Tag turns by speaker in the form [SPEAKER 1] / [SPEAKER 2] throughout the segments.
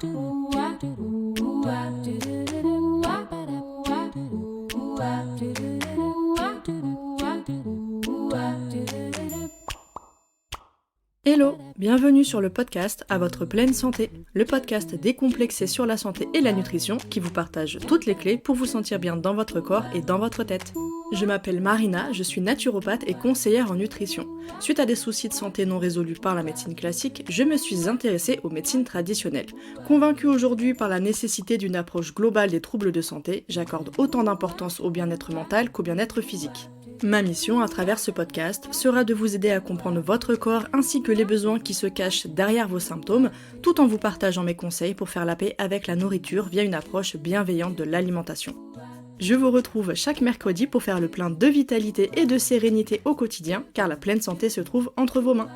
[SPEAKER 1] Hello, bienvenue sur le podcast À votre pleine santé, le podcast décomplexé sur la santé et la nutrition qui vous partage toutes les clés pour vous sentir bien dans votre corps et dans votre tête. Je m'appelle Marina, je suis naturopathe et conseillère en nutrition. Suite à des soucis de santé non résolus par la médecine classique, je me suis intéressée aux médecines traditionnelles. Convaincue aujourd'hui par la nécessité d'une approche globale des troubles de santé, j'accorde autant d'importance au bien-être mental qu'au bien-être physique. Ma mission à travers ce podcast sera de vous aider à comprendre votre corps ainsi que les besoins qui se cachent derrière vos symptômes, tout en vous partageant mes conseils pour faire la paix avec la nourriture via une approche bienveillante de l'alimentation. Je vous retrouve chaque mercredi pour faire le plein de vitalité et de sérénité au quotidien, car la pleine santé se trouve entre vos mains.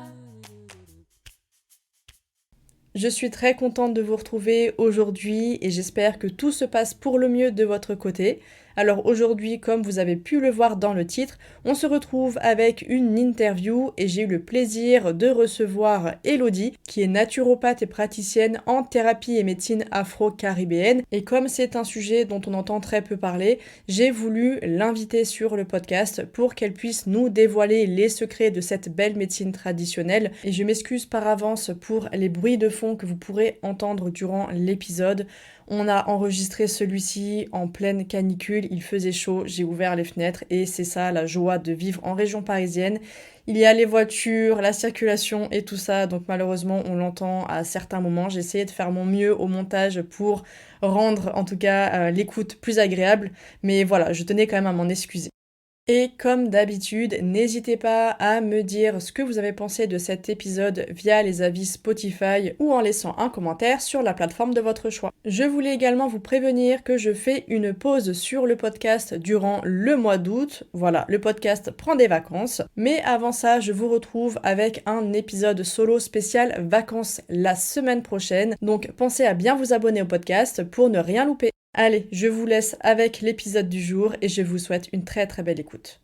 [SPEAKER 1] Je suis très contente de vous retrouver aujourd'hui et j'espère que tout se passe pour le mieux de votre côté. Alors aujourd'hui, comme vous avez pu le voir dans le titre, on se retrouve avec une interview et j'ai eu le plaisir de recevoir Elodie, qui est naturopathe et praticienne en thérapie et médecine afro-caribéenne. Et comme c'est un sujet dont on entend très peu parler, j'ai voulu l'inviter sur le podcast pour qu'elle puisse nous dévoiler les secrets de cette belle médecine traditionnelle. Et je m'excuse par avance pour les bruits de fond que vous pourrez entendre durant l'épisode. On a enregistré celui-ci en pleine canicule, il faisait chaud, j'ai ouvert les fenêtres et c'est ça la joie de vivre en région parisienne. Il y a les voitures, la circulation et tout ça, donc malheureusement on l'entend à certains moments. J'ai essayé de faire mon mieux au montage pour rendre en tout cas l'écoute plus agréable, mais voilà, je tenais quand même à m'en excuser. Et comme d'habitude, n'hésitez pas à me dire ce que vous avez pensé de cet épisode via les avis Spotify ou en laissant un commentaire sur la plateforme de votre choix. Je voulais également vous prévenir que je fais une pause sur le podcast durant le mois d'août. Voilà, le podcast prend des vacances. Mais avant ça, je vous retrouve avec un épisode solo spécial vacances la semaine prochaine. Donc pensez à bien vous abonner au podcast pour ne rien louper. Allez, je vous laisse avec l'épisode du jour et je vous souhaite une très très belle écoute.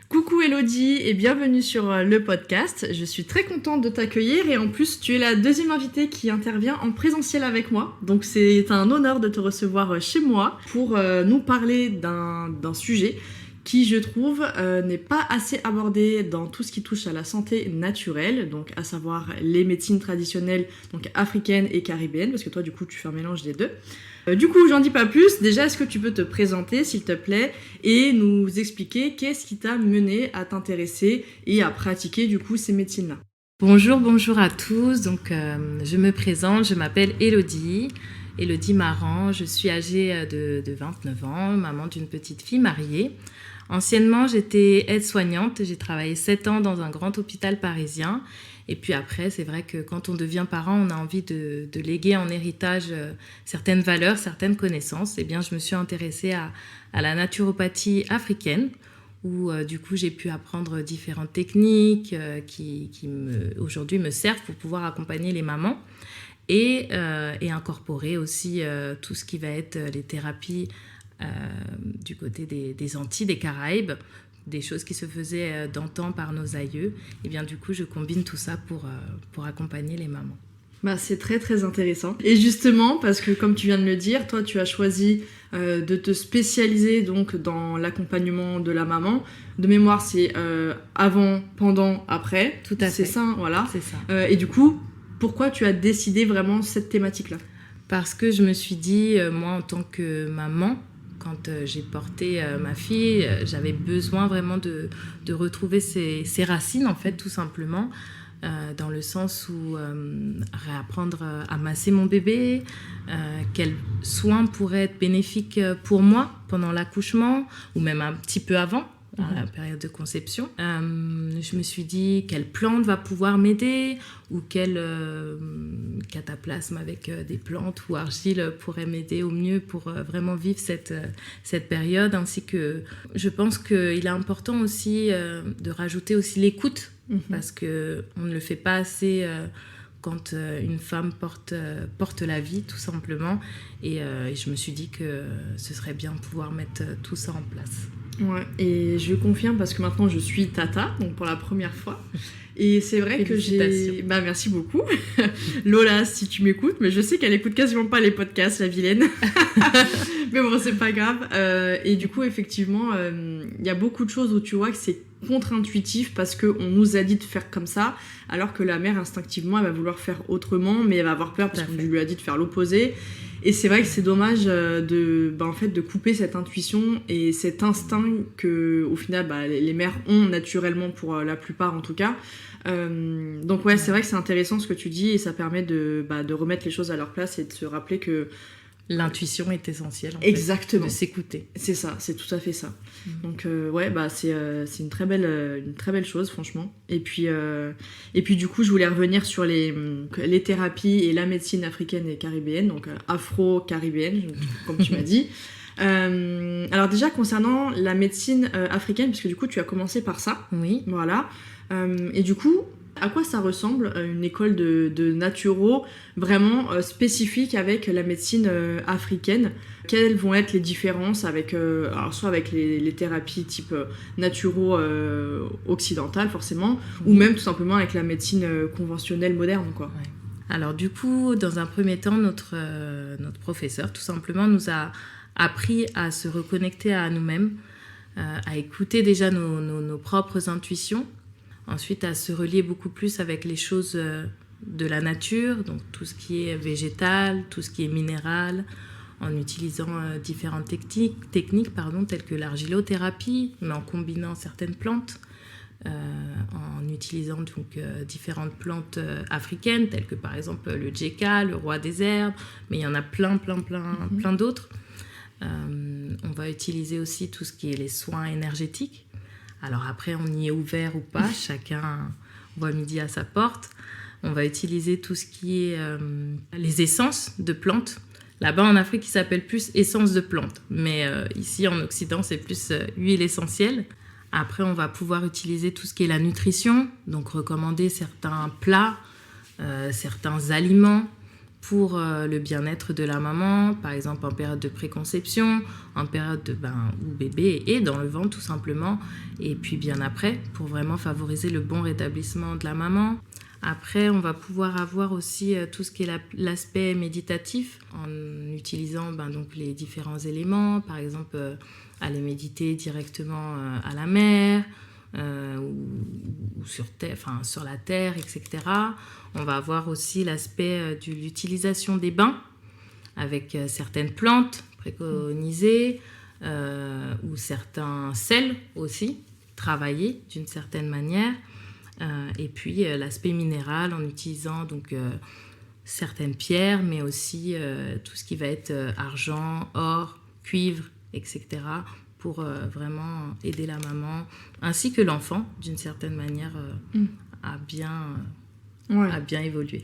[SPEAKER 1] Coucou Elodie et bienvenue sur le podcast. Je suis très contente de t'accueillir et en plus tu es la deuxième invitée qui intervient en présentiel avec moi. Donc c'est un honneur de te recevoir chez moi pour nous parler d'un sujet qui, je trouve, n'est pas assez abordé dans tout ce qui touche à la santé naturelle, donc à savoir les médecines traditionnelles, donc africaines et caribéennes, parce que toi, du coup, tu fais un mélange des deux. Du coup, j'en dis pas plus. Déjà, est-ce que tu peux te présenter, s'il te plaît, et nous expliquer qu'est-ce qui t'a mené à t'intéresser et à pratiquer, du coup, ces médecines-là?
[SPEAKER 2] Bonjour à tous. Donc, je me présente, je m'appelle Elodie Marant. Je suis âgée de 29 ans, maman d'une petite fille mariée. Anciennement, j'étais aide-soignante. J'ai travaillé 7 ans dans un grand hôpital parisien. Et puis après, c'est vrai que quand on devient parent, on a envie de léguer en héritage certaines valeurs, certaines connaissances. Eh bien, je me suis intéressée à la naturopathie africaine, où du coup, j'ai pu apprendre différentes techniques qui aujourd'hui me servent pour pouvoir accompagner les mamans et incorporer aussi tout ce qui va être les thérapies du côté des Antilles, des Caraïbes, des choses qui se faisaient d'antan par nos aïeux. Et bien du coup, je combine tout ça pour accompagner les mamans.
[SPEAKER 1] Bah, c'est très très intéressant. Et justement, parce que comme tu viens de le dire, toi tu as choisi de te spécialiser donc dans l'accompagnement de la maman. De mémoire, c'est avant, pendant, après.
[SPEAKER 2] Tout à fait.
[SPEAKER 1] C'est ça, voilà.
[SPEAKER 2] C'est ça.
[SPEAKER 1] Et du coup, pourquoi tu as décidé vraiment cette thématique-là ?
[SPEAKER 2] Parce que je me suis dit, moi en tant que maman, quand j'ai porté ma fille, j'avais besoin vraiment de retrouver ses racines, en fait, tout simplement, dans le sens où réapprendre à masser mon bébé, quels soins pourraient être bénéfiques pour moi pendant l'accouchement, ou même un petit peu avant, à la période de conception. Je me suis dit quelle plante va pouvoir m'aider ou quel cataplasme avec des plantes ou argile pourrait m'aider au mieux pour vraiment vivre cette période, ainsi que je pense qu'il est important aussi de rajouter aussi l'écoute, parce qu'on ne le fait pas assez quand une femme porte la vie, tout simplement. Et je me suis dit que ce serait bien de pouvoir mettre tout ça en place.
[SPEAKER 1] Ouais, et je confirme parce que maintenant je suis tata, donc pour la première fois.
[SPEAKER 3] Et c'est vrai que j'ai... Bah, merci beaucoup. Lola, si tu m'écoutes, mais je sais qu'elle écoute quasiment pas les podcasts, la vilaine. Mais bon, c'est pas grave. Et du coup, effectivement, il y a beaucoup de choses où tu vois que c'est contre-intuitif parce qu'on nous a dit de faire comme ça, alors que la mère, instinctivement, elle va vouloir faire autrement, mais elle va avoir peur parce qu'on lui a dit de faire l'opposé. Et c'est vrai que c'est dommage en fait, de couper cette intuition et cet instinct que, au final, les mères ont naturellement, pour la plupart en tout cas. Donc ouais, c'est vrai que c'est intéressant ce que tu dis et ça permet de remettre les choses à leur place et de se rappeler que
[SPEAKER 2] l'intuition est essentielle.
[SPEAKER 3] Exactement.
[SPEAKER 2] De s'écouter.
[SPEAKER 3] C'est ça, c'est tout à fait ça. Donc ouais, c'est une très belle chose, franchement. Et puis du coup, je voulais revenir sur les thérapies et la médecine africaine et caribéenne, donc afro-caribéenne, comme tu m'as dit. Alors déjà, concernant la médecine africaine, puisque du coup, tu as commencé par ça.
[SPEAKER 2] Oui.
[SPEAKER 3] Voilà. Et du coup, à quoi ça ressemble une école de naturo vraiment spécifique avec la médecine africaine? Quelles vont être les différences avec, alors soit avec les thérapies type naturo occidentale forcément, ou même tout simplement avec la médecine conventionnelle moderne, quoi.
[SPEAKER 2] Ouais. Alors du coup, dans un premier temps, notre professeur tout simplement nous a appris à se reconnecter à nous-mêmes, à écouter déjà nos propres intuitions. Ensuite, à se relier beaucoup plus avec les choses de la nature, donc tout ce qui est végétal, tout ce qui est minéral, en utilisant différentes techniques, telles que l'argilothérapie, mais en combinant certaines plantes, en utilisant donc différentes plantes africaines, telles que par exemple le djeka, le roi des herbes, mais il y en a plein d'autres. On va utiliser aussi tout ce qui est les soins énergétiques. Alors après, on y est ouvert ou pas, chacun voit midi à sa porte. On va utiliser tout ce qui est les essences de plantes. Là-bas, en Afrique, il s'appelle plus essence de plantes. Mais ici, en Occident, c'est plus huile essentielle. Après, on va pouvoir utiliser tout ce qui est la nutrition, donc recommander certains plats, certains aliments pour le bien-être de la maman, par exemple en période de préconception, en période où bébé est dans le ventre tout simplement, et puis bien après, pour vraiment favoriser le bon rétablissement de la maman. Après, on va pouvoir avoir aussi tout ce qui est l'aspect méditatif, en utilisant donc les différents éléments, par exemple aller méditer directement à la mer, ou sur terre, sur la terre, etc. On va avoir aussi l'aspect de l'utilisation des bains avec certaines plantes préconisées ou certains sels aussi, travaillés d'une certaine manière. Et puis l'aspect minéral en utilisant donc certaines pierres, mais aussi tout ce qui va être argent, or, cuivre, etc. pour vraiment aider la maman ainsi que l'enfant d'une certaine manière à bien évoluer.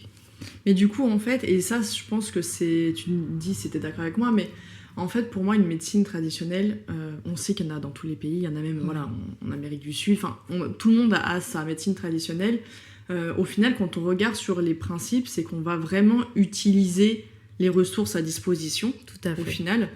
[SPEAKER 3] Mais du coup, en fait, et ça, je pense que tu me dis si tu es d'accord avec moi, mais en fait, pour moi, une médecine traditionnelle, on sait qu'il y en a dans tous les pays, il y en a même en Amérique du Sud, tout le monde a sa médecine traditionnelle. Au final, quand on regarde sur les principes, c'est qu'on va vraiment utiliser les ressources à disposition,
[SPEAKER 2] tout à fait.
[SPEAKER 3] Au final.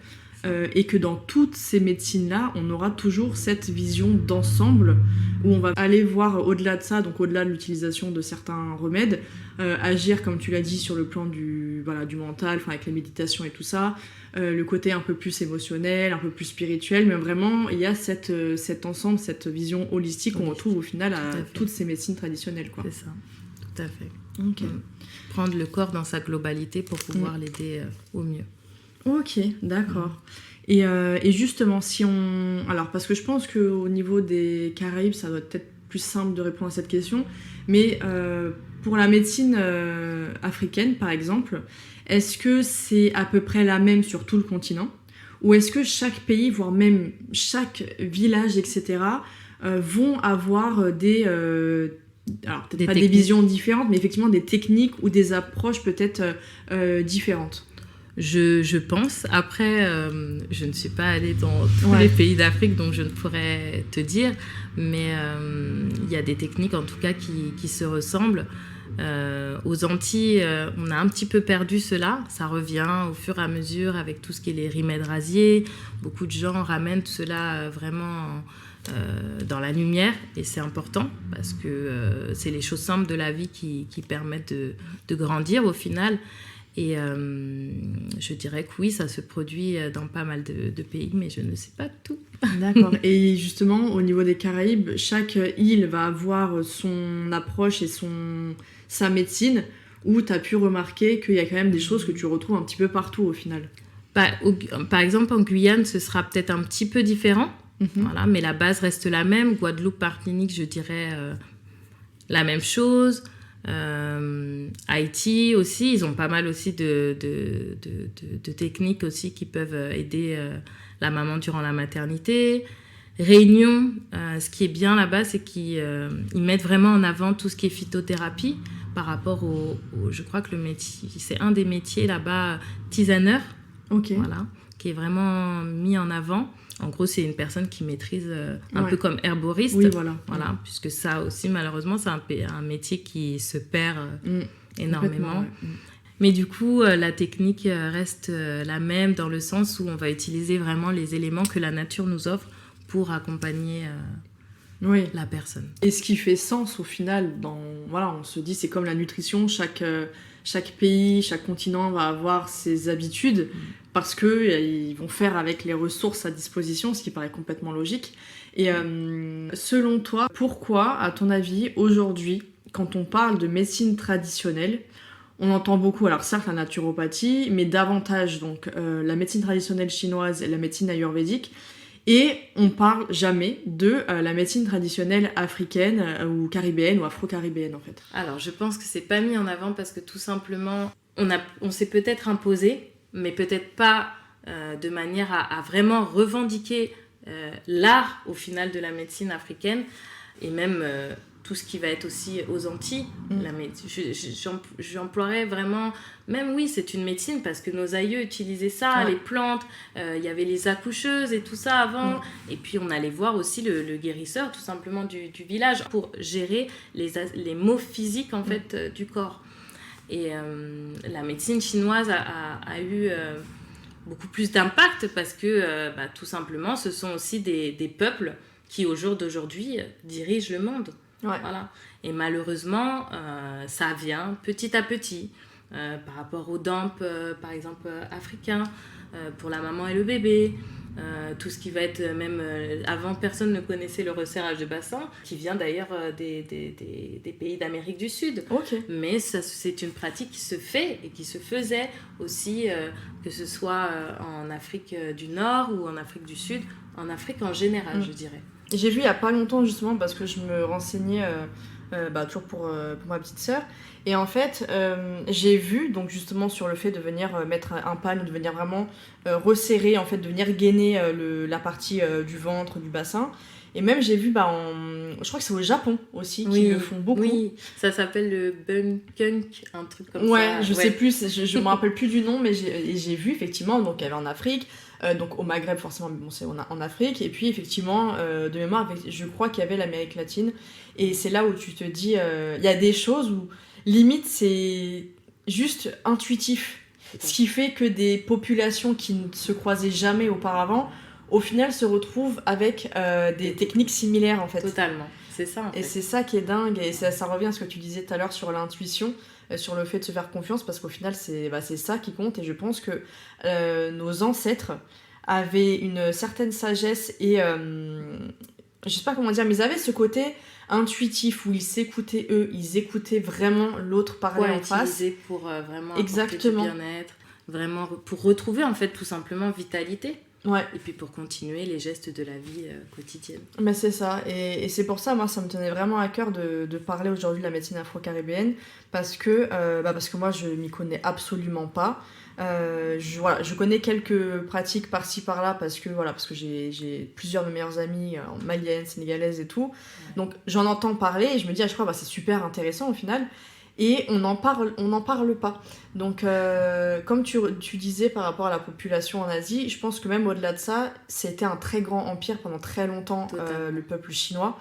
[SPEAKER 3] Et que dans toutes ces médecines-là, on aura toujours cette vision d'ensemble où on va aller voir au-delà de ça, donc au-delà de l'utilisation de certains remèdes, agir, comme tu l'as dit, sur le plan du mental, avec les méditations et tout ça, le côté un peu plus émotionnel, un peu plus spirituel, mais vraiment, il y a cet ensemble, cette vision holistique qu'on retrouve au final à toutes ces médecines traditionnelles, quoi.
[SPEAKER 2] C'est ça, tout à fait.
[SPEAKER 3] Okay.
[SPEAKER 2] Prendre le corps dans sa globalité pour pouvoir l'aider au mieux.
[SPEAKER 3] Ok, d'accord. Et justement, alors, parce que je pense qu'au niveau des Caraïbes, ça doit être peut-être plus simple de répondre à cette question, mais pour la médecine africaine, par exemple, est-ce que c'est à peu près la même sur tout le continent? Ou est-ce que chaque pays, voire même chaque village, etc., vont avoir alors peut-être pas des visions différentes, mais effectivement des techniques ou des approches peut-être différentes?
[SPEAKER 2] Je pense. Après, je ne suis pas allée dans tous les pays d'Afrique, donc je ne pourrais te dire. Mais il y a des techniques, en tout cas, qui se ressemblent. Aux Antilles, on a un petit peu perdu cela. Ça revient au fur et à mesure avec tout ce qui est les remèdes rasiers. Beaucoup de gens ramènent cela vraiment dans la lumière, et c'est important parce que c'est les choses simples de la vie qui permettent de grandir au final. Et je dirais que oui, ça se produit dans pas mal de pays, mais je ne sais pas tout.
[SPEAKER 3] D'accord. Et justement, au niveau des Caraïbes, chaque île va avoir son approche et sa médecine, où tu as pu remarquer qu'il y a quand même des choses que tu retrouves un petit peu partout au final.
[SPEAKER 2] Par exemple, en Guyane, ce sera peut-être un petit peu différent, voilà, mais la base reste la même. Guadeloupe, Martinique, je dirais la même chose. Haïti aussi, ils ont pas mal aussi de techniques aussi qui peuvent aider la maman durant la maternité. Réunion, ce qui est bien là-bas, c'est qu'ils mettent vraiment en avant tout ce qui est phytothérapie par rapport je crois que le métier, c'est un des métiers là-bas, tisaneur, voilà, qui est vraiment mis en avant. En gros, c'est une personne qui maîtrise un peu comme herboriste.
[SPEAKER 3] Oui, voilà.
[SPEAKER 2] Puisque ça aussi, malheureusement, c'est un métier qui se perd énormément.
[SPEAKER 3] Ouais.
[SPEAKER 2] Mais du coup, la technique reste la même dans le sens où on va utiliser vraiment les éléments que la nature nous offre pour accompagner la personne.
[SPEAKER 3] Et ce qui fait sens au final, on se dit c'est comme la nutrition, chaque pays, chaque continent va avoir ses habitudes parce qu'ils vont faire avec les ressources à disposition, ce qui paraît complètement logique. Et selon toi, pourquoi, à ton avis, aujourd'hui, quand on parle de médecine traditionnelle, on entend beaucoup, alors certes la naturopathie, mais davantage donc la médecine traditionnelle chinoise et la médecine ayurvédique, et on parle jamais de la médecine traditionnelle africaine ou caribéenne ou afro-caribéenne en fait.
[SPEAKER 2] Alors je pense que c'est pas mis en avant parce que tout simplement on s'est peut-être imposé, mais peut-être pas de manière à vraiment revendiquer l'art au final de la médecine africaine, et même tout ce qui va être aussi aux Antilles. J'emploierais vraiment, même oui, c'est une médecine parce que nos aïeux utilisaient ça, les plantes, il y avait les accoucheuses et tout ça avant, et puis on allait voir aussi le guérisseur tout simplement du village pour gérer les maux physiques en fait du corps. Et la médecine chinoise a eu beaucoup plus d'impact parce que tout simplement ce sont aussi des peuples qui au jour d'aujourd'hui dirigent le monde. Voilà. Et malheureusement, ça vient petit à petit par rapport aux DAMP, par exemple africains, pour la maman et le bébé. Tout ce qui va être même avant personne ne connaissait le resserrage de bassin, qui vient d'ailleurs des pays d'Amérique du Sud. Mais ça, c'est une pratique qui se fait et qui se faisait aussi, que ce soit en Afrique du Nord ou en Afrique du Sud, en Afrique en général, je dirais.
[SPEAKER 3] J'ai vu il y a pas longtemps justement parce que je me renseignais toujours pour ma petite sœur, et en fait j'ai vu donc justement sur le fait de venir mettre un pan, de venir vraiment resserrer, en fait de venir gainer la partie du ventre, du bassin. Et même j'ai vu je crois que c'est au Japon aussi qui le font beaucoup.
[SPEAKER 2] Oui, ça s'appelle le bunkunk, un truc comme ça.
[SPEAKER 3] Ouais, je sais plus, je me rappelle plus du nom, mais j'ai vu effectivement, donc il y avait en Afrique, donc au Maghreb forcément, mais bon c'est en Afrique, et puis effectivement de mémoire je crois qu'il y avait l'Amérique latine, et c'est là où tu te dis il y a des choses où limite c'est juste intuitif, ce qui fait que des populations qui ne se croisaient jamais auparavant au final se retrouvent avec des techniques similaires en fait.
[SPEAKER 2] Totalement, c'est ça en fait.
[SPEAKER 3] Et c'est ça qui est dingue, et ça revient à ce que tu disais tout à l'heure sur l'intuition, sur le fait de se faire confiance, parce qu'au final c'est ça qui compte. Et je pense que nos ancêtres avaient une certaine sagesse et je sais pas comment dire, mais ils avaient ce côté intuitif où ils s'écoutaient eux, ils écoutaient vraiment l'autre parler en face.
[SPEAKER 2] Pour vraiment apporter du bien-être, vraiment pour retrouver en fait tout simplement vitalité. Et puis pour continuer les gestes de la vie quotidienne.
[SPEAKER 3] Mais c'est ça, et c'est pour ça, moi, ça me tenait vraiment à cœur de parler aujourd'hui de la médecine afro-caribéenne, parce que moi, je m'y connais absolument pas. Je connais quelques pratiques par-ci, par-là, parce que j'ai plusieurs de mes meilleures amies maliennes, sénégalaises et tout. Donc j'en entends parler, et je me dis à chaque fois, c'est super intéressant au final. Et on n'en parle pas. Donc, comme tu disais par rapport à la population en Asie, je pense que même au-delà de ça, c'était un très grand empire pendant très longtemps, le peuple chinois.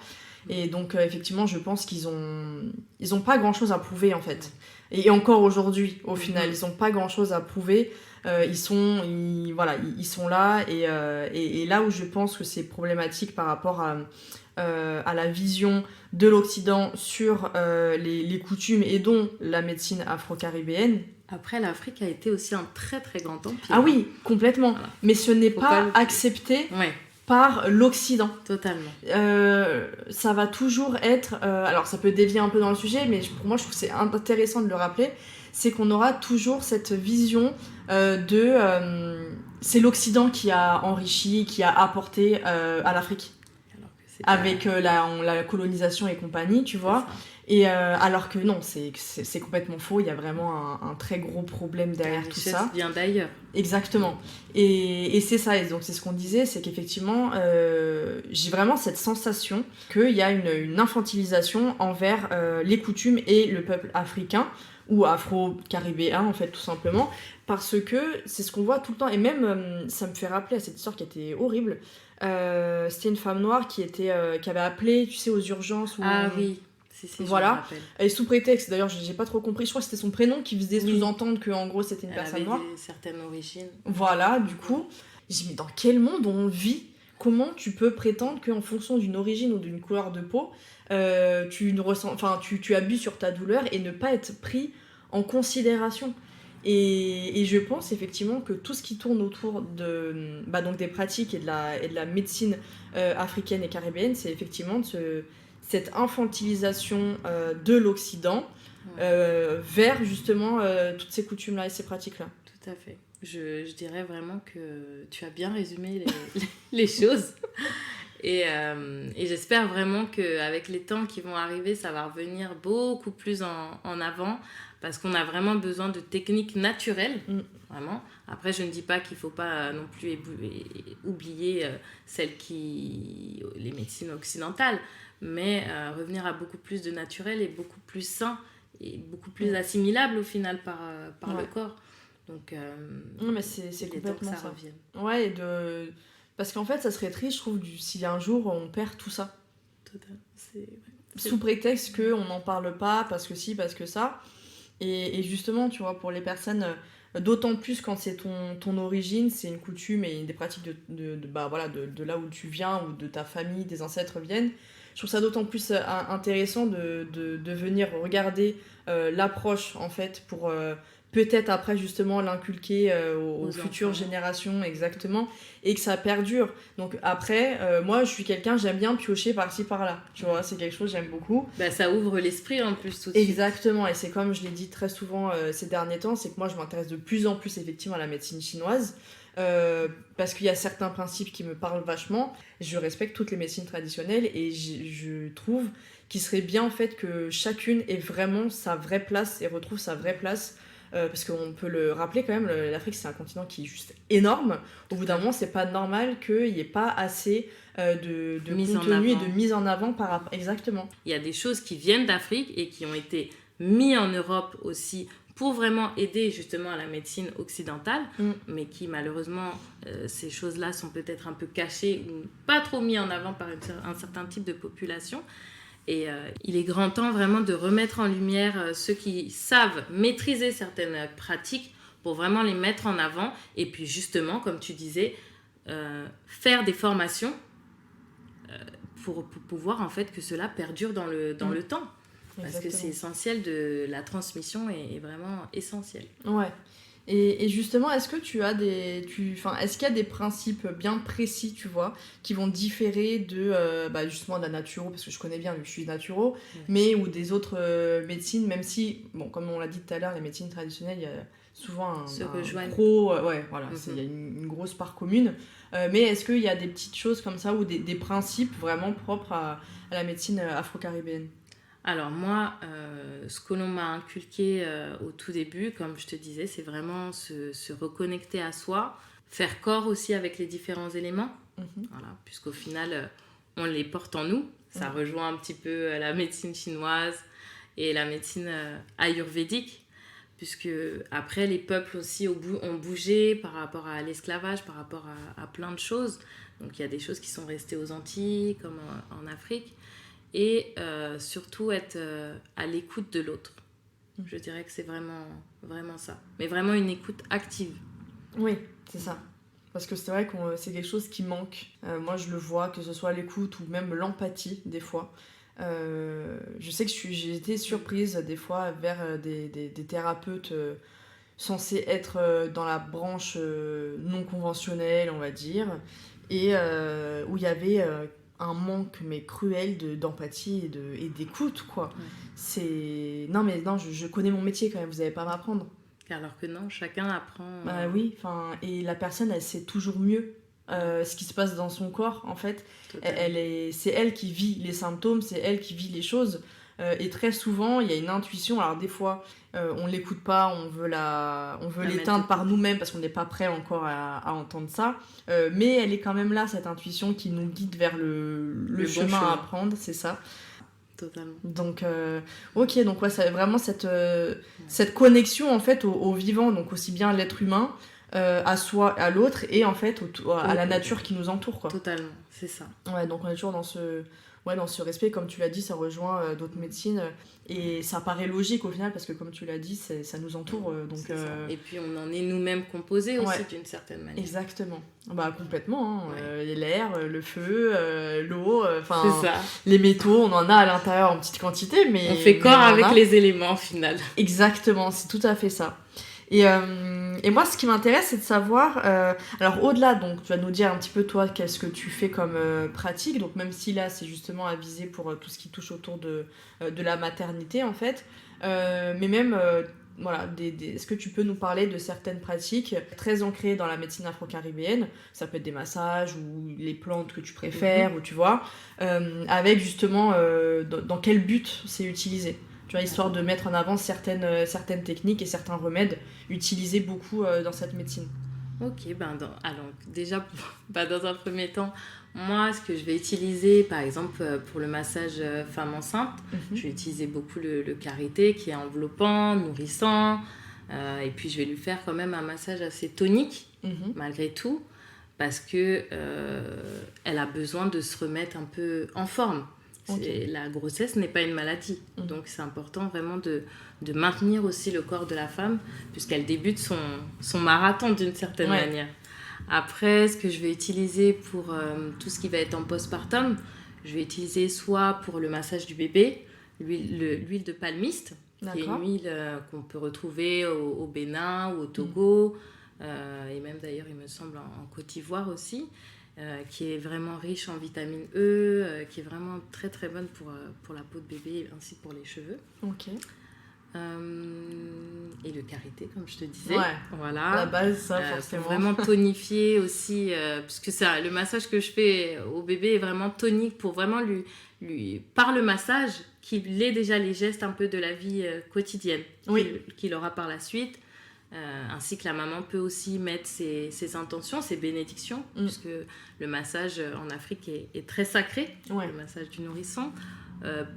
[SPEAKER 3] Et donc, effectivement, je pense qu'ils ont pas grand-chose à prouver, en fait.
[SPEAKER 1] Et encore aujourd'hui, au final, ils n'ont pas grand-chose à prouver. Ils sont là. Et là où je pense que c'est problématique par rapport à la vision de l'Occident sur les coutumes et dont la médecine afro-caribéenne.
[SPEAKER 2] Après, l'Afrique a été aussi un très très grand empire.
[SPEAKER 1] Ah oui, complètement. Voilà. Mais ce n'est pas accepté par l'Occident.
[SPEAKER 2] Totalement.
[SPEAKER 1] Ça va toujours être... alors, ça peut dévier un peu dans le sujet, mais pour moi, je trouve que c'est intéressant de le rappeler. C'est qu'on aura toujours cette vision c'est l'Occident qui a enrichi, qui a apporté à l'Afrique. Avec la colonisation et compagnie, tu vois. Et alors que non, c'est complètement faux. Il y a vraiment un très gros problème derrière tout ça.
[SPEAKER 2] Vient d'ailleurs.
[SPEAKER 1] Exactement. Et c'est ça. Et donc c'est ce qu'on disait, c'est qu'effectivement, j'ai vraiment cette sensation qu'il y a une infantilisation envers les coutumes et le peuple africain ou afro-caribéen en fait tout simplement, parce que c'est ce qu'on voit tout le temps. Et même ça me fait rappeler à cette histoire qui était horrible. C'était une femme noire qui avait appelé, tu sais, aux urgences.
[SPEAKER 2] Oui. Si,
[SPEAKER 1] voilà. Et sous prétexte, d'ailleurs, j'ai pas trop compris, je crois que c'était son prénom qui faisait sous-entendre qu'en gros c'était une personne noire.
[SPEAKER 2] Elle avait certaines origines.
[SPEAKER 1] Voilà, du coup, j'ai dit, mais dans quel monde on vit ? Comment tu peux prétendre qu'en fonction d'une origine ou d'une couleur de peau, tu abuses sur ta douleur et ne pas être pris en considération ? Et je pense effectivement que tout ce qui tourne autour donc des pratiques et de la médecine africaine et caribéenne, c'est effectivement cette infantilisation de l'Occident vers justement toutes ces coutumes-là et ces pratiques-là.
[SPEAKER 2] Tout à fait. Je dirais vraiment que tu as bien résumé les choses. Et j'espère vraiment qu'avec les temps qui vont arriver, ça va revenir beaucoup plus en avant, parce qu'on a vraiment besoin de techniques naturelles, vraiment. Après, je ne dis pas qu'il ne faut pas non plus oublier les médecines occidentales, mais revenir à beaucoup plus de naturel et beaucoup plus sain et beaucoup plus assimilable au final par le corps. Donc,
[SPEAKER 1] non, mais c'est complètement
[SPEAKER 2] ça
[SPEAKER 1] ça.
[SPEAKER 2] Revienne.
[SPEAKER 1] Ouais, parce qu'en fait, ça serait triste, je trouve, si un jour on perd tout ça.
[SPEAKER 2] Total.
[SPEAKER 1] Sous prétexte qu'on n'en parle pas, parce que si, parce que ça. Et justement, tu vois, pour les personnes, d'autant plus quand c'est ton origine, c'est une coutume et des pratiques de là où tu viens, ou de ta famille, des ancêtres viennent, je trouve ça d'autant plus intéressant de venir regarder l'approche, en fait, pour peut-être après justement l'inculquer aux futures générations, exactement, et que ça perdure. Donc après, moi je suis quelqu'un, j'aime bien piocher par-ci par-là, tu vois, c'est quelque chose que j'aime beaucoup.
[SPEAKER 2] Ça ouvre l'esprit en plus tout de suite.
[SPEAKER 1] Exactement, et c'est comme je l'ai dit très souvent ces derniers temps, c'est que moi je m'intéresse de plus en plus effectivement à la médecine chinoise, parce qu'il y a certains principes qui me parlent vachement. Je respecte toutes les médecines traditionnelles et je trouve qu'il serait bien en fait que chacune ait vraiment sa vraie place et retrouve sa vraie place. Parce qu'on peut le rappeler quand même, l'Afrique c'est un continent qui est juste énorme. Au bout d'un moment, c'est pas normal qu'il n'y ait pas assez de contenu et de mise en avant par rapport. Exactement.
[SPEAKER 2] Il y a des choses qui viennent d'Afrique et qui ont été mises en Europe aussi pour vraiment aider justement à la médecine occidentale, mais qui malheureusement, ces choses-là sont peut-être un peu cachées ou pas trop mises en avant par un certain type de population. Et il est grand temps vraiment de remettre en lumière ceux qui savent maîtriser certaines pratiques pour vraiment les mettre en avant. Et puis justement, comme tu disais, faire des formations pour pouvoir en fait que cela perdure dans le temps. Parce que c'est essentiel, la transmission est vraiment essentielle.
[SPEAKER 1] Ouais. Et justement, est-ce que est-ce qu'il y a des principes bien précis, tu vois, qui vont différer de justement de la naturo, parce que je connais bien, vu que je suis naturo, mais ou des autres médecines, même si, bon, comme on l'a dit tout à l'heure, les médecines traditionnelles, il y a souvent un gros, il y a une grosse part commune. Mais est-ce qu'il y a des petites choses comme ça ou des principes vraiment propres à la médecine afro-caribéenne ?
[SPEAKER 2] Alors moi, ce que l'on m'a inculqué au tout début, comme je te disais, c'est vraiment se reconnecter à soi, faire corps aussi avec les différents éléments, voilà, puisqu'au final, on les porte en nous. Ça rejoint un petit peu la médecine chinoise et la médecine ayurvédique, puisque après, les peuples aussi ont bougé par rapport à l'esclavage, par rapport à plein de choses. Donc il y a des choses qui sont restées aux Antilles, comme en Afrique. Et surtout être à l'écoute de l'autre. Je dirais que c'est vraiment ça. Mais vraiment une écoute active.
[SPEAKER 1] Oui, c'est ça. Parce que c'est vrai que c'est quelque chose qui manque. Moi, je le vois, que ce soit l'écoute ou même l'empathie, des fois. Je sais que j'ai été surprise, des fois, vers des thérapeutes censés être dans la branche non conventionnelle, on va dire, et où il y avait un manque, mais cruel, d'empathie et d'écoute, quoi. Ouais. Non, mais non, je connais mon métier, quand même, vous n'allez pas m'apprendre.
[SPEAKER 2] Alors que non, chacun apprend.
[SPEAKER 1] Bah oui, et la personne, elle sait toujours mieux ce qui se passe dans son corps, en fait. C'est elle qui vit les symptômes, c'est elle qui vit les choses. Et très souvent, il y a une intuition. Alors des fois, on l'écoute pas, on veut l'éteindre par nous-mêmes parce qu'on n'est pas prêt encore à entendre ça. Mais elle est quand même là, cette intuition qui nous guide vers le chemin à prendre, c'est ça.
[SPEAKER 2] Totalement.
[SPEAKER 1] Donc, ok, donc ouais, c'est vraiment cette connexion en fait au vivant, donc aussi bien l'être humain, à soi, à l'autre, et en fait à la nature qui nous entoure, quoi.
[SPEAKER 2] Totalement, c'est ça.
[SPEAKER 1] Ouais, donc on est toujours dans ce respect, comme tu l'as dit, ça rejoint d'autres médecines, et ça paraît logique au final, parce que comme tu l'as dit, ça nous entoure. Donc,
[SPEAKER 2] et puis on en est nous-mêmes composés aussi, d'une certaine manière.
[SPEAKER 1] Exactement. Bah complètement, hein. L'air, le feu, l'eau,
[SPEAKER 2] c'est ça.
[SPEAKER 1] Les métaux, on en a à l'intérieur en petite quantité, mais
[SPEAKER 2] on fait corps avec les éléments au final.
[SPEAKER 1] Exactement, c'est tout à fait ça. Et moi, ce qui m'intéresse, c'est de savoir, alors au-delà, donc tu vas nous dire un petit peu toi, qu'est-ce que tu fais comme pratique, donc même si là, c'est justement avisé pour tout ce qui touche autour de la maternité, en fait, mais même, voilà, est-ce que tu peux nous parler de certaines pratiques très ancrées dans la médecine afro-caribéenne, ça peut être des massages ou les plantes que tu préfères, ou tu vois, avec justement, dans quel but c'est utilisé? Tu vois, histoire de mettre en avant certaines techniques et certains remèdes utilisés beaucoup dans cette médecine.
[SPEAKER 2] Ok, alors déjà, dans un premier temps, moi, ce que je vais utiliser, par exemple, pour le massage femme enceinte, je vais utiliser beaucoup le karité qui est enveloppant, nourrissant, et puis je vais lui faire quand même un massage assez tonique, malgré tout, parce que elle a besoin de se remettre un peu en forme. La grossesse n'est pas une maladie, donc c'est important vraiment de maintenir aussi le corps de la femme, puisqu'elle débute son marathon d'une certaine manière. Après, ce que je vais utiliser pour tout ce qui va être en postpartum, je vais utiliser soit pour le massage du bébé, l'huile de palmiste, qui est une huile qu'on peut retrouver au Bénin ou au Togo, et même d'ailleurs, il me semble, en Côte d'Ivoire aussi. Qui est vraiment riche en vitamine E, qui est vraiment très très bonne pour la peau de bébé ainsi pour les cheveux.
[SPEAKER 1] Ok.
[SPEAKER 2] Et le karité, comme je te disais.
[SPEAKER 1] Voilà. La base, ça, forcément.
[SPEAKER 2] Pour vraiment tonifier aussi, puisque le massage que je fais au bébé est vraiment tonique pour vraiment lui par le massage, qu'il ait déjà les gestes un peu de la vie quotidienne qu'il aura par la suite. Ainsi que la maman peut aussi mettre ses intentions, ses bénédictions, puisque le massage en Afrique est très sacré, le massage du nourrisson.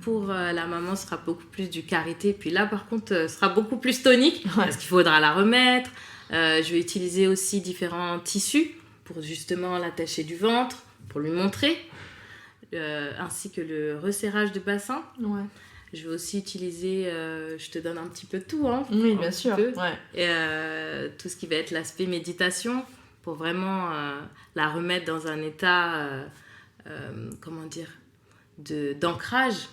[SPEAKER 2] Pour la maman, ce sera beaucoup plus du karité, puis là par contre, ce sera beaucoup plus tonique, parce qu'il faudra la remettre. Je vais utiliser aussi différents tissus pour justement l'attacher du ventre, pour lui montrer, ainsi que le resserrage de bassin. Je vais aussi utiliser, je te donne un petit peu tout, hein.
[SPEAKER 1] Oui, bien sûr.
[SPEAKER 2] Et tout ce qui va être l'aspect méditation, pour vraiment la remettre dans un état, comment dire, d'ancrage,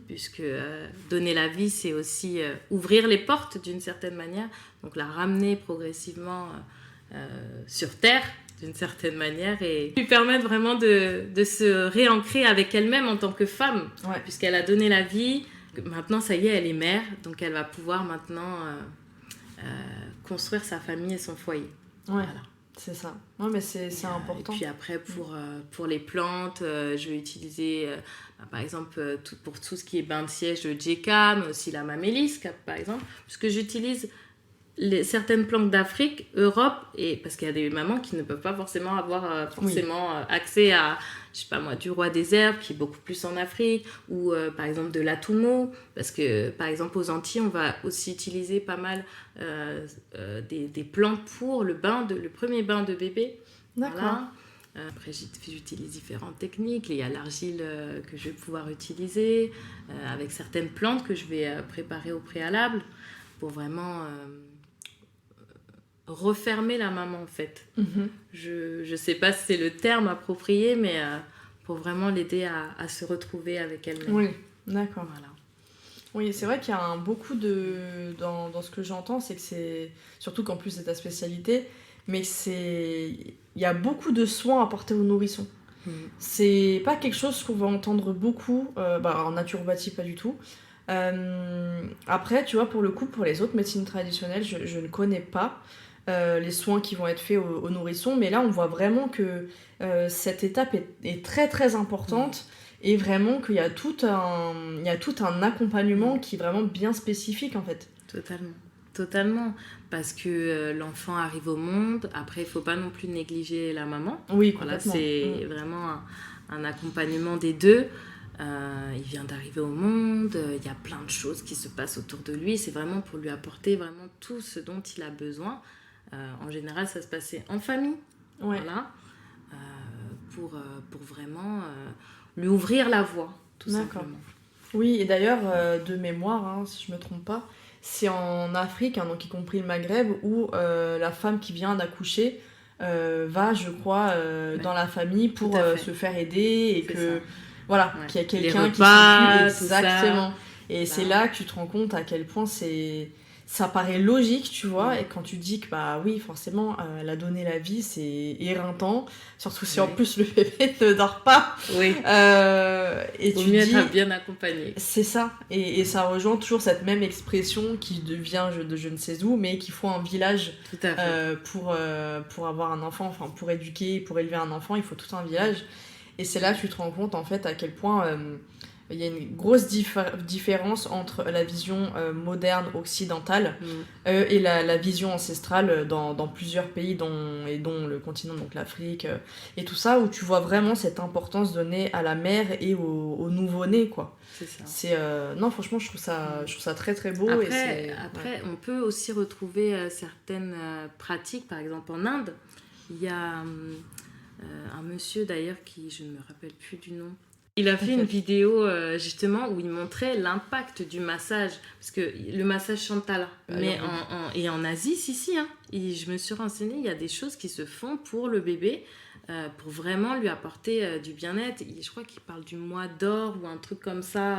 [SPEAKER 2] puisque donner la vie, c'est aussi ouvrir les portes d'une certaine manière, donc la ramener progressivement sur Terre, d'une certaine manière, et lui permettre vraiment de se réancrer avec elle-même en tant que femme, puisqu'elle a donné la vie. Maintenant, ça y est, elle est mère, donc elle va pouvoir maintenant construire sa famille et son foyer. Voilà.
[SPEAKER 1] C'est ça. Mais c'est important.
[SPEAKER 2] Et puis après, pour les plantes, je vais utiliser, par exemple, pour tout ce qui est bain de siège de Djeka, mais aussi la mamélis, par exemple, puisque j'utilise certaines plantes d'Afrique, Europe, et parce qu'il y a des mamans qui ne peuvent pas forcément avoir accès à, je sais pas moi, du roi des herbes, qui est beaucoup plus en Afrique, ou par exemple de l'atumo, parce que par exemple aux Antilles, on va aussi utiliser pas mal des plantes pour le premier bain de bébé.
[SPEAKER 1] D'accord.
[SPEAKER 2] Voilà. Après, j'utilise différentes techniques. Il y a l'argile que je vais pouvoir utiliser avec certaines plantes que je vais préparer au préalable. pour vraiment refermer la maman en fait. Je sais pas si c'est le terme approprié, mais pour vraiment l'aider à se retrouver avec elle-même.
[SPEAKER 1] Oui, d'accord.
[SPEAKER 2] Voilà.
[SPEAKER 1] Oui, c'est vrai qu'il y a beaucoup de... Dans ce que j'entends, c'est que c'est... Surtout qu'en plus c'est ta spécialité, mais il y a beaucoup de soins apportés aux nourrissons. C'est pas quelque chose qu'on va entendre beaucoup, en naturopathie pas du tout. Après, tu vois, pour le coup, pour les autres médecines traditionnelles, je ne connais pas les soins qui vont être faits aux nourrissons, mais là on voit vraiment que cette étape est très très importante. Et vraiment qu'il y a tout un accompagnement qui est vraiment bien spécifique en fait.
[SPEAKER 2] Totalement. Parce que l'enfant arrive au monde, après il ne faut pas non plus négliger la maman.
[SPEAKER 1] Oui,
[SPEAKER 2] voilà,
[SPEAKER 1] complètement.
[SPEAKER 2] c'est vraiment un accompagnement des deux. Il vient d'arriver au monde, il y a plein de choses qui se passent autour de lui. C'est vraiment pour lui apporter vraiment tout ce dont il a besoin. En général, ça se passait en famille.
[SPEAKER 1] Ouais.
[SPEAKER 2] Voilà. Pour vraiment... lui ouvrir la voie, tout simplement.
[SPEAKER 1] Oui, et d'ailleurs, de mémoire, si je me trompe pas, c'est en Afrique, donc y compris le Maghreb, où la femme qui vient d'accoucher va, je crois, dans la famille pour se faire aider et voilà, qu'il y a quelqu'un qui s'occupe. Exactement. Et c'est là que tu te rends compte à quel point ça paraît logique, tu vois, et quand tu dis que, bah oui, forcément, elle a donné la vie, c'est éreintant, surtout si en plus le bébé ne dort pas.
[SPEAKER 2] Oui.
[SPEAKER 1] Et
[SPEAKER 2] Vaut
[SPEAKER 1] tu
[SPEAKER 2] mieux
[SPEAKER 1] dis...
[SPEAKER 2] être bien accompagné.
[SPEAKER 1] C'est ça, et ça rejoint toujours cette même expression qui vient de je ne sais où, mais qu'il faut un village pour avoir un enfant, enfin pour éduquer, pour élever un enfant, il faut tout un village. Et c'est là que tu te rends compte en fait à quel point... il y a une grosse différence entre la vision moderne occidentale et la vision ancestrale dans plusieurs pays, dont le continent, donc l'Afrique, et tout ça, où tu vois vraiment cette importance donnée à la mère et au nouveau-né, quoi.
[SPEAKER 2] C'est ça.
[SPEAKER 1] Non, franchement, je trouve ça très très beau.
[SPEAKER 2] Après, on peut aussi retrouver certaines pratiques, par exemple en Inde, il y a un monsieur d'ailleurs qui, je ne me rappelle plus du nom, il a fait une vidéo justement où il montrait l'impact du massage, parce que le massage Chantala, et en Asie, si, hein, et je me suis renseignée, il y a des choses qui se font pour le bébé, pour vraiment lui apporter du bien-être. Je crois qu'il parle du mois d'or ou un truc comme ça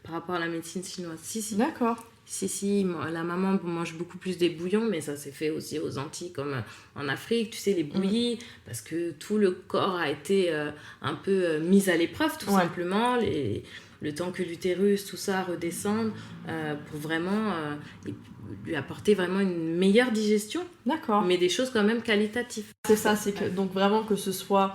[SPEAKER 2] par rapport à la médecine chinoise. Si.
[SPEAKER 1] D'accord.
[SPEAKER 2] Si, la maman mange beaucoup plus des bouillons, mais ça s'est fait aussi aux Antilles, comme en Afrique, tu sais, les bouillies, parce que tout le corps a été un peu mis à l'épreuve, tout simplement, le temps que l'utérus, tout ça, redescende, pour vraiment lui apporter vraiment une meilleure digestion.
[SPEAKER 1] D'accord.
[SPEAKER 2] Mais des choses quand même qualitatives.
[SPEAKER 1] C'est ça, c'est que, donc vraiment que ce soit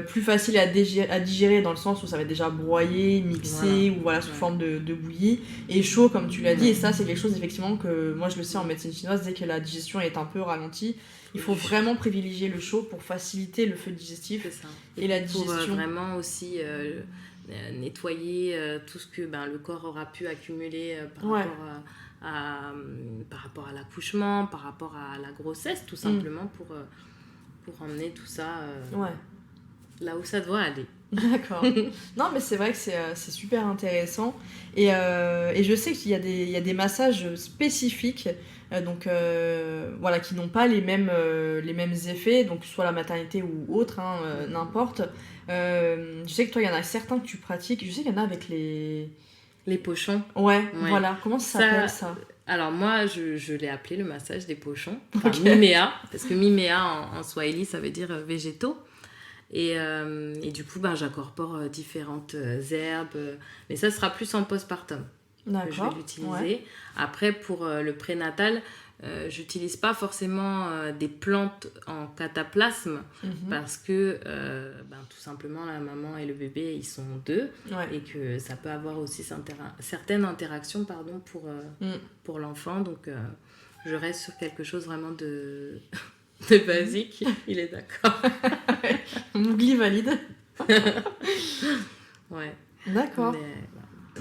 [SPEAKER 1] plus facile à digérer dans le sens où ça va être déjà broyé, mixé, ou sous forme de bouillie, et chaud comme tu l'as dit, et ça c'est quelque chose effectivement que moi je le sais en médecine chinoise, dès que la digestion est un peu ralentie, il faut vraiment privilégier le chaud pour faciliter le feu digestif et la digestion.
[SPEAKER 2] Pour vraiment aussi nettoyer tout ce que le corps aura pu accumuler par rapport à l'accouchement, par rapport à la grossesse, tout simplement, pour emmener tout ça là où ça doit aller.
[SPEAKER 1] D'accord. Non, mais c'est vrai que c'est super intéressant. Et je sais qu'il y a des massages spécifiques, qui n'ont pas les mêmes effets, donc soit la maternité ou autre, n'importe. Je sais que toi, il y en a certains que tu pratiques. Je sais qu'il y en a avec les
[SPEAKER 2] pochons.
[SPEAKER 1] Ouais, voilà. Comment ça s'appelle ça?
[SPEAKER 2] Alors moi, je l'ai appelé le massage des pochons, Mimea, parce que Mimea en swahili, ça veut dire végétaux. Et du coup, j'incorpore différentes herbes, mais ça sera plus en postpartum que je vais l'utiliser. Ouais. Après, pour le prénatal, j'utilise pas forcément des plantes en cataplasme, parce que tout simplement la maman et le bébé ils sont deux, et que ça peut avoir aussi certaines interactions pour l'enfant, donc je reste sur quelque chose vraiment de basique. Il est d'accord.
[SPEAKER 1] Mougli valide.
[SPEAKER 2] Ouais.
[SPEAKER 1] D'accord.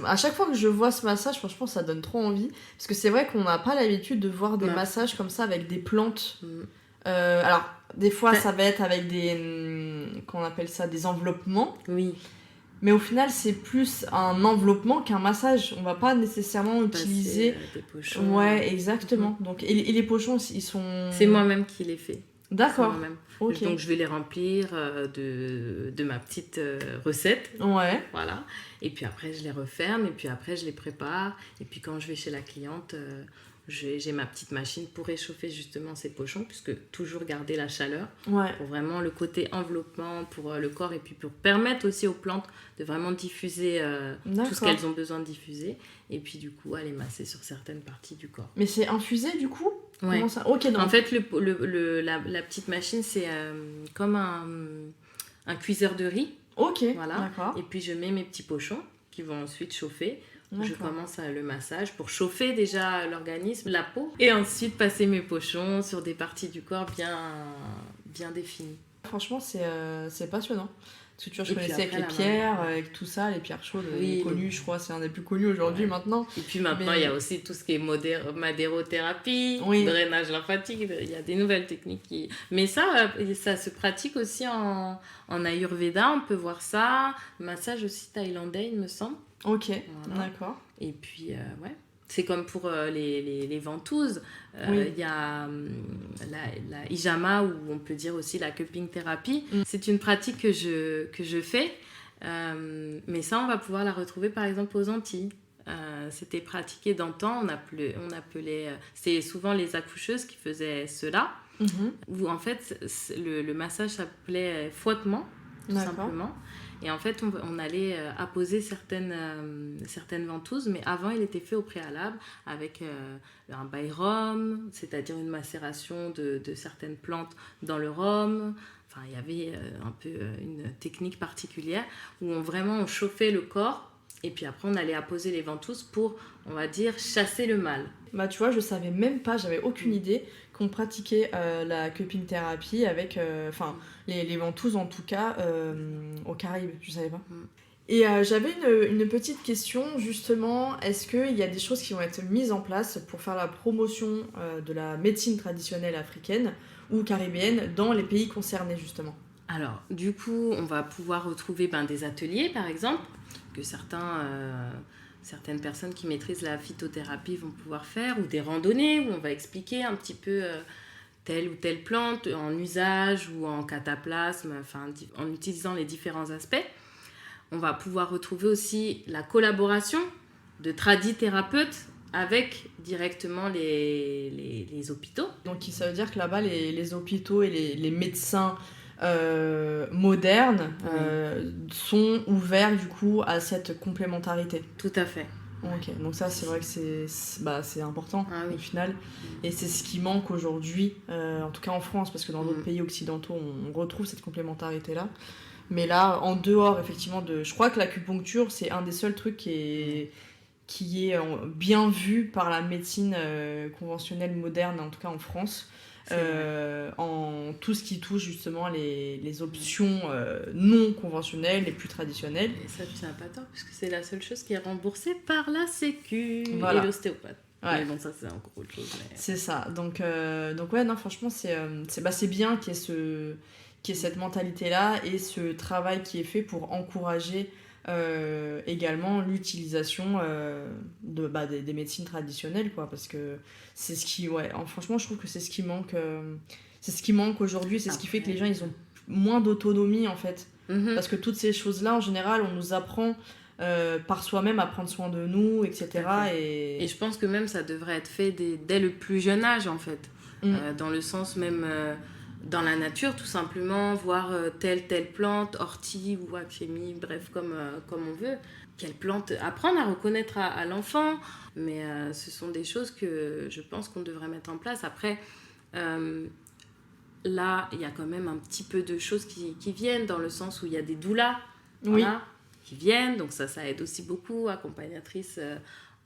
[SPEAKER 1] À chaque fois que je vois ce massage, franchement, ça donne trop envie. Parce que c'est vrai qu'on n'a pas l'habitude de voir des massages comme ça avec des plantes. Alors, des fois, ça va être avec des... qu'on appelle ça des enveloppements.
[SPEAKER 2] Oui.
[SPEAKER 1] Mais au final, c'est plus un enveloppement qu'un massage. On va pas nécessairement utiliser...
[SPEAKER 2] des pochons.
[SPEAKER 1] Ouais, exactement. Donc, et les pochons, ils sont...
[SPEAKER 2] C'est moi-même qui les fais.
[SPEAKER 1] D'accord.
[SPEAKER 2] C'est moi-même.
[SPEAKER 1] Ok.
[SPEAKER 2] Donc je vais les remplir de ma petite recette.
[SPEAKER 1] Ouais.
[SPEAKER 2] Voilà. Et puis après, je les referme. Et puis après, je les prépare. Et puis quand je vais chez la cliente, j'ai ma petite machine pour réchauffer justement ces pochons, puisque toujours garder la chaleur.
[SPEAKER 1] Ouais.
[SPEAKER 2] Pour vraiment le côté enveloppement pour le corps. Et puis pour permettre aussi aux plantes de vraiment diffuser tout ce qu'elles ont besoin de diffuser. Et puis du coup, aller masser sur certaines parties du corps.
[SPEAKER 1] Mais c'est infusé du coup ?
[SPEAKER 2] Ouais.
[SPEAKER 1] Comment ça ? Ok, donc...
[SPEAKER 2] En fait, la petite machine, c'est comme un cuiseur de riz.
[SPEAKER 1] Ok,
[SPEAKER 2] Voilà.
[SPEAKER 1] d'accord.
[SPEAKER 2] Et puis, je mets mes petits pochons qui vont ensuite chauffer.
[SPEAKER 1] D'accord.
[SPEAKER 2] Je commence le massage pour chauffer déjà l'organisme, la peau. Et ensuite, passer mes pochons sur des parties du corps bien définies.
[SPEAKER 1] Franchement, c'est passionnant. Parce que tu vois, je
[SPEAKER 2] Et
[SPEAKER 1] connaissais
[SPEAKER 2] puis
[SPEAKER 1] avec les pierres, avec tout ça, les pierres chaudes,
[SPEAKER 2] Oui,
[SPEAKER 1] connues, je crois, c'est un des plus connus aujourd'hui maintenant.
[SPEAKER 2] Et puis maintenant, il y a aussi tout ce qui est madérothérapie,
[SPEAKER 1] Oui.
[SPEAKER 2] drainage lymphatique. Il y a des nouvelles techniques Mais ça se pratique aussi en Ayurveda, on peut voir ça. Massage aussi thaïlandais, il me semble.
[SPEAKER 1] Ok,
[SPEAKER 2] Voilà.
[SPEAKER 1] d'accord.
[SPEAKER 2] Et puis, ouais. C'est comme pour les ventouses.
[SPEAKER 1] Oui.
[SPEAKER 2] Il y a la hijama, ou on peut dire aussi la cupping thérapie. C'est une pratique que je fais. Mais ça, on va pouvoir la retrouver par exemple aux Antilles. C'était pratiqué d'antan. On appelait, c'est souvent les accoucheuses qui faisaient cela. Où en fait, le massage s'appelait fouettement, tout simplement. Et en fait, on allait apposer certaines ventouses, mais avant, il était fait au préalable avec un bail rhum, c'est-à-dire une macération de certaines plantes dans le rhum. Enfin, il y avait un peu une technique particulière où on chauffait le corps, et puis après, on allait apposer les ventouses pour, on va dire, chasser le mal.
[SPEAKER 1] Bah, tu vois, je savais même pas, j'avais aucune idée qu'on pratiquait la cupping thérapie avec les ventouses en tout cas aux Caraïbes, je savais pas. Et j'avais une petite question justement, est-ce qu'il y a des choses qui vont être mises en place pour faire la promotion de la médecine traditionnelle africaine ou caribéenne dans les pays concernés justement ?
[SPEAKER 2] Alors, du coup, on va pouvoir retrouver des ateliers par exemple, que certaines personnes qui maîtrisent la phytothérapie vont pouvoir faire, ou des randonnées où on va expliquer un petit peu telle ou telle plante en usage ou en cataplasme, en utilisant les différents aspects. On va pouvoir retrouver aussi la collaboration de tradithérapeutes avec directement les hôpitaux.
[SPEAKER 1] Donc ça veut dire que là-bas, les hôpitaux et les médecins modernes sont ouverts du coup à cette complémentarité.
[SPEAKER 2] Tout à fait.
[SPEAKER 1] Ok, donc ça c'est vrai que c'est important au final, et c'est ce qui manque aujourd'hui, en tout cas en France, parce que dans d'autres pays occidentaux on retrouve cette complémentarité là, mais là en dehors effectivement je crois que l'acupuncture c'est un des seuls trucs qui est bien vu par la médecine conventionnelle moderne, en tout cas en France. En tout ce qui touche justement les options non conventionnelles, les plus traditionnelles.
[SPEAKER 2] Et ça, tu n'as pas tort, parce que c'est la seule chose qui est remboursée par la Sécu et l'ostéopathe.
[SPEAKER 1] Ouais.
[SPEAKER 2] Mais bon, ça, c'est encore autre chose. Mais...
[SPEAKER 1] C'est ça. Donc ouais, non, franchement, c'est bien qu'il y ait cette mentalité-là et ce travail qui est fait pour encourager également l'utilisation des médecines traditionnelles, quoi, parce que c'est ce qui franchement je trouve que c'est ce qui manque aujourd'hui, c'est ce qui fait que les gens ils ont moins d'autonomie en fait, parce que toutes ces choses là en général on nous apprend par soi-même à prendre soin de nous, etc. et
[SPEAKER 2] je pense que même ça devrait être fait dès le plus jeune âge en fait, dans le sens même dans la nature tout simplement, voir telle plante, ortie ou achémie, bref comme on veut, quelle plante, apprendre à reconnaître à l'enfant, mais ce sont des choses que je pense qu'on devrait mettre en place. Après là il y a quand même un petit peu de choses qui viennent, dans le sens où il y a des doulas qui viennent, donc ça aide aussi beaucoup, accompagnatrices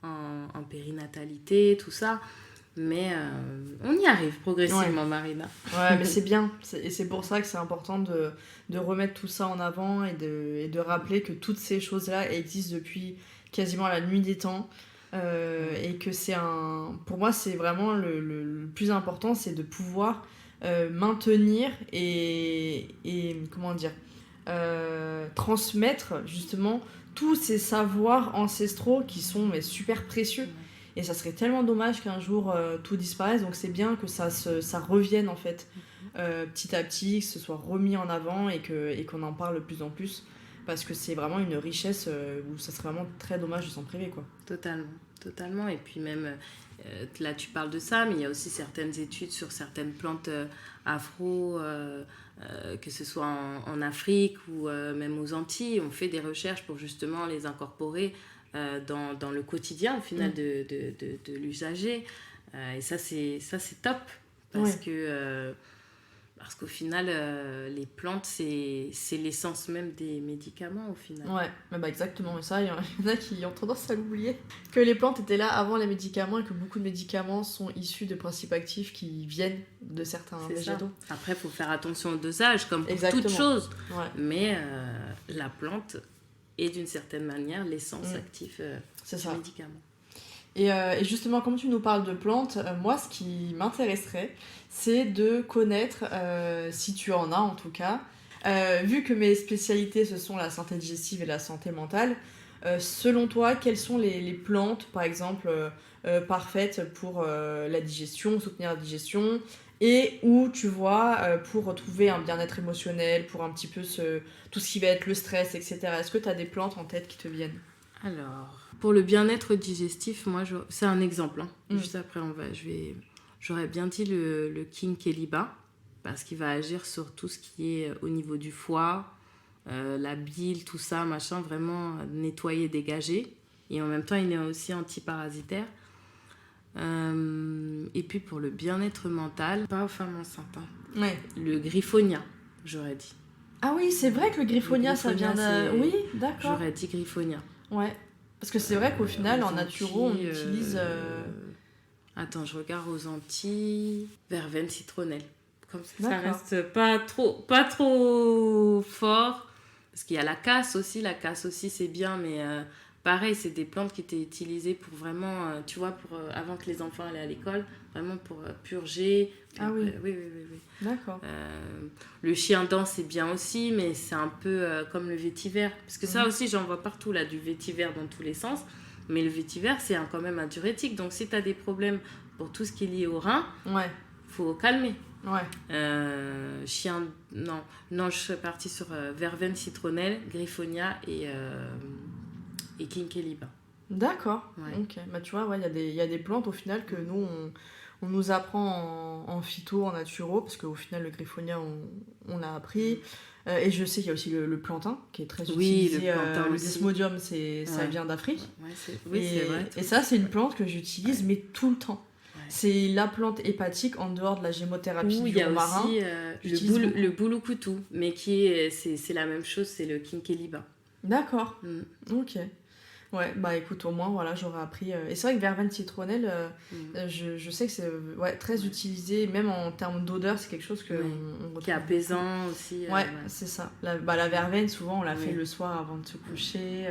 [SPEAKER 2] en périnatalité, tout ça. Mais on y arrive progressivement, Marina.
[SPEAKER 1] Ouais, mais c'est bien. Et c'est pour ça que c'est important de remettre tout ça en avant et de rappeler que toutes ces choses-là existent depuis quasiment la nuit des temps. Et que pour moi, c'est vraiment le plus important, c'est de pouvoir maintenir et comment dire, transmettre justement tous ces savoirs ancestraux qui sont super précieux. Et ça serait tellement dommage qu'un jour tout disparaisse, donc c'est bien que ça revienne en fait petit à petit, que ce soit remis en avant et qu'on en parle de plus en plus, parce que c'est vraiment une richesse où ça serait vraiment très dommage de s'en priver, quoi.
[SPEAKER 2] Totalement. Et puis même, là tu parles de ça, mais il y a aussi certaines études sur certaines plantes afro, que ce soit en Afrique ou même aux Antilles. On fait des recherches pour justement les incorporer dans le quotidien au final de l'usager. Et ça c'est top, parce qu'au final, les plantes, c'est l'essence même des médicaments, au final.
[SPEAKER 1] Ouais, exactement. Et ça, il y en a qui ont tendance à l'oublier. Que les plantes étaient là avant les médicaments et que beaucoup de médicaments sont issus de principes actifs qui viennent de certains végétaux.
[SPEAKER 2] Après, il faut faire attention au dosage, comme pour toute chose. Ouais. Mais la plante est d'une certaine manière l'essence active du médicament.
[SPEAKER 1] Et justement, comme tu nous parles de plantes, moi, ce qui m'intéresserait, c'est de connaître, si tu en as en tout cas, vu que mes spécialités, ce sont la santé digestive et la santé mentale, selon toi, quelles sont les plantes, par exemple, parfaites pour la digestion, soutenir la digestion, et où tu vois, pour retrouver un bien-être émotionnel, pour un petit peu tout ce qui va être le stress, etc. Est-ce que tu as des plantes en tête qui te viennent ?
[SPEAKER 2] Alors, pour le bien-être digestif, moi, c'est un exemple. Juste après, j'aurais bien dit le King Keliba, parce qu'il va agir sur tout ce qui est au niveau du foie, la bile, tout ça, machin, vraiment nettoyer, dégager. Et en même temps, il est aussi antiparasitaire. Et puis pour le bien-être mental, pas aux femmes enceintes.
[SPEAKER 1] Ouais.
[SPEAKER 2] Le Griffonia, j'aurais dit.
[SPEAKER 1] Ah oui, c'est vrai que le Griffonia, ça vient de... Oui, d'accord.
[SPEAKER 2] J'aurais dit Griffonia.
[SPEAKER 1] Ouais. Parce que c'est vrai qu'au final, en naturo, on utilise...
[SPEAKER 2] Attends, je regarde aux Antilles. Verveine, citronnelle. Comme ça reste pas trop fort. Parce qu'il y a la casse aussi. La casse aussi, c'est bien, mais pareil, c'est des plantes qui étaient utilisées pour vraiment, tu vois, avant que les enfants allaient à l'école, vraiment pour purger.
[SPEAKER 1] Ah oui.
[SPEAKER 2] Oui.
[SPEAKER 1] D'accord.
[SPEAKER 2] Le chien dent, c'est bien aussi, mais c'est un peu comme le vétiver. Parce que ça aussi, j'en vois partout, là, du vétiver dans tous les sens. Mais le vétiver, c'est quand même un diurétique. Donc, si tu as des problèmes pour tout ce qui est lié au rein, faut calmer.
[SPEAKER 1] Ouais.
[SPEAKER 2] Chien, non, je serais partie sur verveine, citronnelle, griffonia et King Keliba.
[SPEAKER 1] D'accord. Ouais. Ok. Tu vois, il y a des plantes au final que nous, on nous apprend en phyto, en naturo, parce qu'au final, le griffonia, on l'a appris. Et je sais qu'il y a aussi le plantain, qui est très utilisé. Le desmodium, ça vient d'Afrique.
[SPEAKER 2] C'est vrai.
[SPEAKER 1] Et ça, c'est une plante que j'utilise, mais tout le temps. C'est la plante hépatique en dehors de la gémothérapie du romarin.
[SPEAKER 2] Il y a aussi le boulou-coutou, mais c'est la même chose, c'est le King Keliba.
[SPEAKER 1] D'accord. Ok. Ouais, écoute, au moins, voilà, j'aurais appris. Et c'est vrai que verveine citronnelle, je sais que c'est très utilisé, même en termes d'odeur, c'est quelque chose que on
[SPEAKER 2] qui est apaisant aussi.
[SPEAKER 1] Ouais, c'est ça. La verveine, souvent, on la fait le soir avant de se coucher,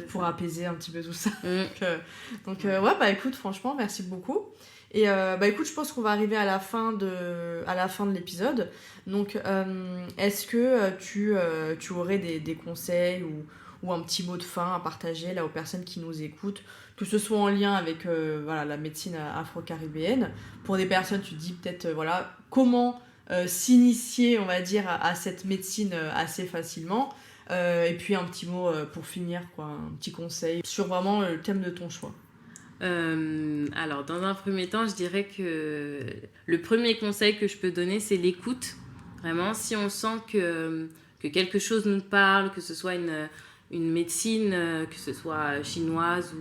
[SPEAKER 1] pour apaiser un petit peu tout ça. Donc, écoute, franchement, merci beaucoup. Et écoute, je pense qu'on va arriver à la fin de l'épisode. Donc, est-ce que tu aurais des conseils ou un petit mot de fin à partager là aux personnes qui nous écoutent, que ce soit en lien avec la médecine afro-caribéenne, pour des personnes, tu te dis peut-être comment s'initier, on va dire, à cette médecine assez facilement, et puis un petit mot pour finir, un petit conseil sur vraiment le thème de ton choix.
[SPEAKER 2] Alors, dans un premier temps, je dirais que le premier conseil que je peux donner, c'est l'écoute. Vraiment, si on sent que quelque chose nous parle, que ce soit une médecine, que ce soit chinoise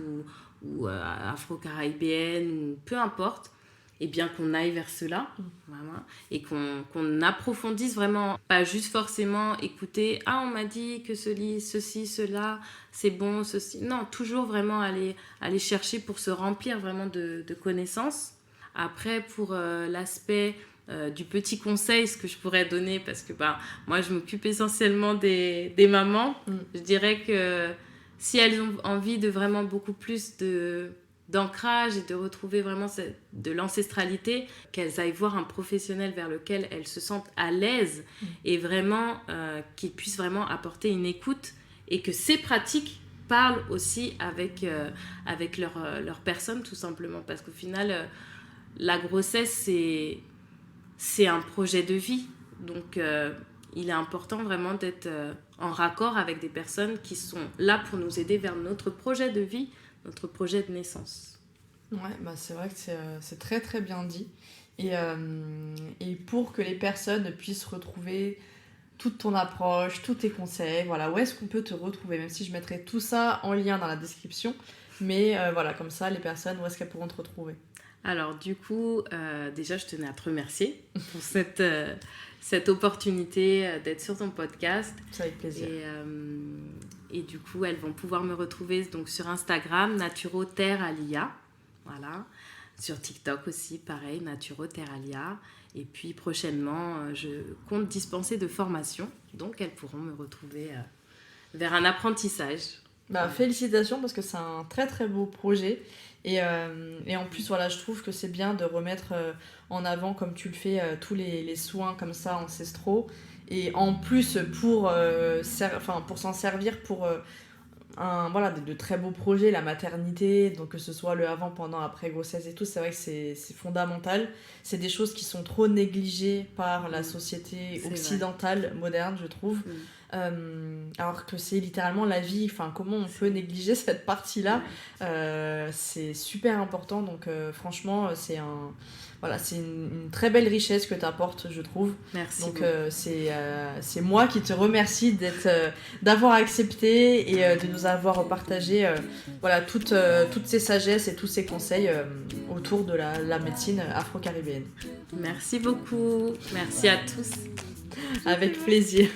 [SPEAKER 2] ou afro-caribéenne, ou peu importe, et bien qu'on aille vers cela, vraiment, et qu'on approfondisse vraiment, pas juste forcément écouter, on m'a dit que ceci, cela, c'est bon, ceci. Non, toujours vraiment aller chercher pour se remplir vraiment de connaissances. Après, pour l'aspect du petit conseil, ce que je pourrais donner, parce que moi je m'occupe essentiellement des mamans, je dirais que si elles ont envie de vraiment beaucoup plus de d'ancrage et de retrouver vraiment de l'ancestralité, qu'elles aillent voir un professionnel vers lequel elles se sentent à l'aise et vraiment qu'il puisse vraiment apporter une écoute et que ces pratiques parlent aussi avec leur personne tout simplement, parce qu'au final la grossesse c'est un projet de vie, donc il est important vraiment d'être en raccord avec des personnes qui sont là pour nous aider vers notre projet de vie, notre projet de naissance.
[SPEAKER 1] Ouais, bah c'est vrai que c'est très très bien dit. Et pour que les personnes puissent retrouver toute ton approche, tous tes conseils, voilà, où est-ce qu'on peut te retrouver, même si je mettrai tout ça en lien dans la description, mais voilà, comme ça, les personnes, où est-ce qu'elles pourront te retrouver?
[SPEAKER 2] Alors du coup, déjà je tenais à te remercier pour cette opportunité d'être sur ton podcast.
[SPEAKER 1] C'est avec plaisir.
[SPEAKER 2] Et du coup, elles vont pouvoir me retrouver donc, sur Instagram, Naturo-Terre-Alia. Voilà. Sur TikTok aussi, pareil, Naturo-Terre-Alia. Et puis prochainement, je compte dispenser de formation. Donc elles pourront me retrouver vers un apprentissage.
[SPEAKER 1] Bah, félicitations parce que c'est un très très beau projet. Et en plus, voilà, je trouve que c'est bien de remettre en avant, comme tu le fais, tous les soins comme ça ancestraux. Et en plus, pour s'en servir pour voilà, de très beaux projets, la maternité, donc que ce soit le avant, pendant, après grossesse et tout, c'est vrai que c'est fondamental. C'est des choses qui sont trop négligées par la société occidentale moderne, je trouve. Alors que c'est littéralement la vie, enfin comment on peut négliger cette partie-là, c'est super important, donc franchement c'est une très belle richesse que tu apportes, je trouve.
[SPEAKER 2] Merci.
[SPEAKER 1] Donc c'est moi qui te remercie d'avoir accepté et de nous avoir partagé voilà, toutes ces sagesses et tous ces conseils autour de la médecine afro-caribéenne.
[SPEAKER 2] Merci beaucoup, merci à tous.
[SPEAKER 1] Avec plaisir.